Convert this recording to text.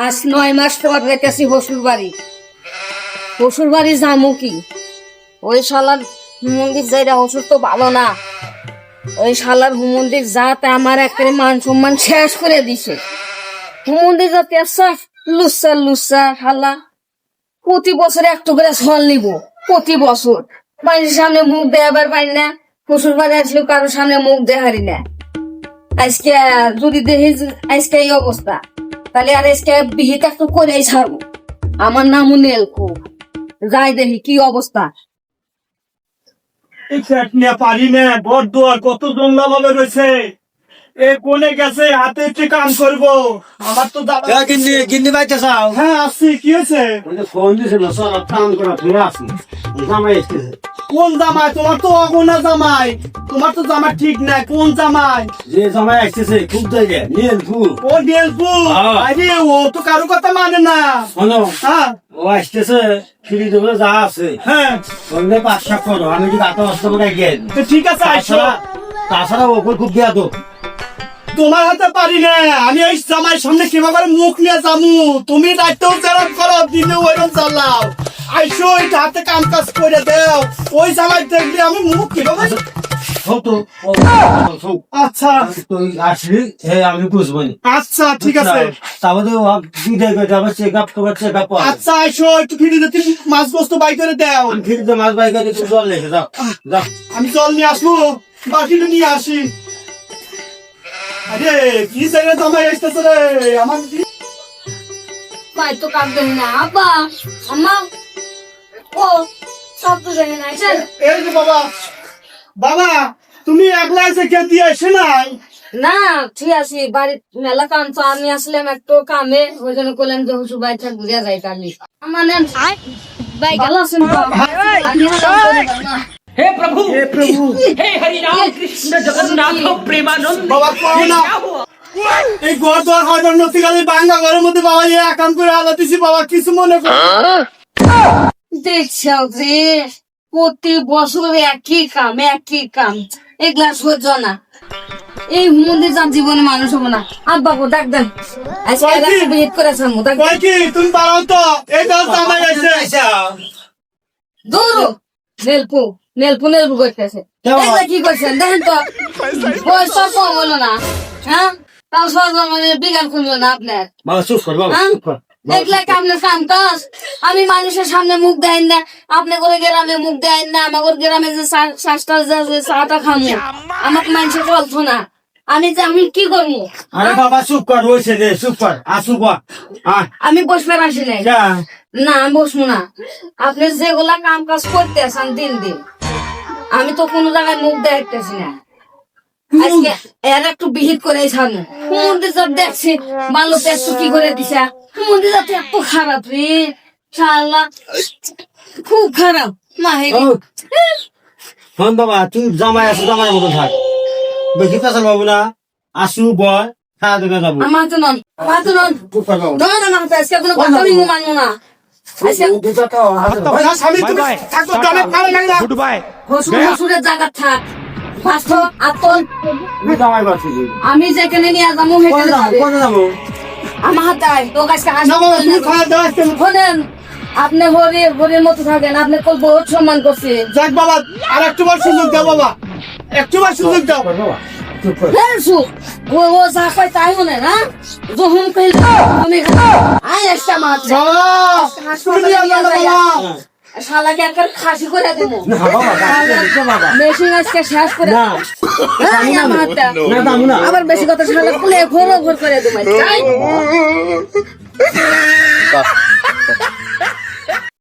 আজ 9 মাস পর যাইতেছি শ্বশুর বাড়ি যামু কি ওই শালার মন্দির যাইরা শ্বশুর তো ভালো না। ওই শালার মন্দির যাতে আমার একেবারে মান সম্মান শেষ করে দিছে। মন্দির যাতে আসা লুচ্চা শালা প্রতি বছর একটু করে ছল নিব, প্রতি বছর বাড়ির সামনে মুখ দেখাবার পারি না। শ্বশুর বাড়ি আসলেও কারোর সামনে মুখ দেখারি না। আজকে যদি দেখি আজকে এই অবস্থা, তাহলে আর আজকে বিহিত একটু করেই ছাড়বো। আমার নামও নেলকো, যাই দেখি কি অবস্থা। পারি না, বড্ড আর কত জঙ্গলা ভাবে রয়েছে। এ কোনে গেছে, হাতে একটু কাম করবো। আমার তো গিন্নি বাইতে চাও? হ্যাঁ আসছি, কি হয়েছে? ফোন দিছিল, সব কাম করা ফিরে আসি। জামাই এসেছে। কোন জামাই? তোমার তো অগোনা জামাই, তোমার তো জামা ঠিক নাই। কোন জামাই? যে জামাই আসতেছে খুব জায়গায় নিয়েন ফুল। ও ডিএলপু, আরে ও তো কারো কথা মানে না। শোনো, হ্যাঁ ও আসতেছে ফ্রি দেবো যা আছে। হ্যাঁ বললে 5-7 করো, আমি কি রাতে অস্ত করে গেল। তো ঠিক আছে, আইসো। তাছাড়া ওপর খুব দেয়া তো। তোমার হাতে পারি না, আমি ওই জামাইয়ের সামনে কিভাবে মুখ নিয়ে যাবো? তুমি রাইতেও চালান করো, দিনে ওইরকম চালাও। আইসো, ওই হাতে কাম কাজ করে দেও। ওই জামাই দেখলে আমি মুখ কিভাবে। আচ্ছা তুই আসলি, আমি বুঝবো না। আচ্ছা ঠিক আছে। তাহলে দুইটাই করে যাবে, চেক আপ করবে, চেক আপ। আচ্ছা আইসো, একটু ফিরিতে মাছ বস্তু বাই করে দেও। আমি ফিরিতে মাছ বাই করে তুমি জল লেগে যাও। যাও। আমি জল নিয়ে আসবো, বাকিটা নিয়ে আসি। আরে কি জায়গায় জামাই আসতেছে রে আমার। ভাই তো কাঁদবেন না আব্বা আম্মা। ও সব তো জানি না। এই যে বাবা, বাবা তুমি একলা এসে কে দিয়ে এসে নাই? না ঠিক আছে, বাড়ির মেলা কাম তো আমি আসলাম একটু কামে, ওই জন্য করলাম যে শ্বশুর বাড়ি থাক বুঝা যায় কালি। মানে ভালো আছেন তো? আমি কাম করে না। हे प्रभु हे प्रभु, हे हरि राम कृष्ण जगन्नाथ प्रेमानंद। বাবা পাও না, এই ঘর দর হয়তো নতিকালি বাঙ্গা ঘরের মধ্যে বাবা এই একাম করে আলা দিছি। বাবা কিছু মনে করো। দেখছো যে প্রতি বছর একই কাম, এগুলা সহ্য না। এই মন্দির যার জীবনে মানুষ হবো না। আব্বা গো ডাক দেন, আজকে বিহিত করেছে ডাক কই কি তুমি পারো তো? এই দল জামাই এসে। দৌড়ো নেলপু করতেছে। এগুলা কি করছেন দেখেন তো, বয়স তো কম হলো না। হ্যাঁ তাও মানে বিজ্ঞান করলো না আপনার। বাবা চুপ কর, বাবা চুপ কর। এগুলা আপনার কাম কাজ। আমি মানুষের সামনে মুখ দেয় না, আপনি করে গ্রামে মুখ দেয় না। আমার গ্রামে যে চাটা খামো, আমাকে মানুষের চলতো না। আমি কি করবো? আরে বাবা চুপ কর, রয়েছে রে, চুপ কর। আসু কর। আমি বসবে আসি নাই। না আমি বসবো না। আপনি যেগুলা কাম কাজ করতে আছেন দিন আমি তো কোনো জায়গায় মুখ দেখতেছি না। আজকে এর একটু বিহিত করে ছাড়বো। মন্দির যা দেখছি ভালো পেটু কি করে দিছা। মন্দির যাতে এত খারাপ রে শালা, খুব খারাপ। মাহেরি শোন বাবা, তুই জামাই আসু, জামাই মতো থাক, বেশি পেছাল পাবো না। আসু বয়, খাওয়া দেবে যাবো। আমার তো নন চুপ কর বাবা। ধর আমার হাতে আজকে কোনো কথা আমি মানবো না। আজকে দুটা তো হাতে দাও। স্বামী তুমি থাকো, জামাই ভালো লাগে না। Good bye. হসুরের জায়গা থাক। ফার্স্ট আতল তুই জামাই বাসি। আমি যেখানে নিয়ে যাবো সেখানে যাবে। কোথায় যাবো? আমার হাতে আয়, তোর কাছে না বাবা তুমি খাওয়া দাওয়া আসতে। শোনেন, আপনি হরির মতো থাকেন, আপনি বহুত সম্মান করছে। যাক বাবা, আর একটু বার সুযোগ দাও বাবা, একটু বার সুযোগ দাও। বাবা চুপ কর। ও যা কয় তাই মনে না, যখন কইল তুমি আয় একটা মাছ বাবা তুমি আল্লাহ বাবা। শালাকে একবার খাসি করে দেবো। না বাবা, বাবা মেশিন আজকে শেষ করে না আমার হাতটা। না দামু না। আবার বেশি কথা শালা খুলে ঘোর করে দেবো।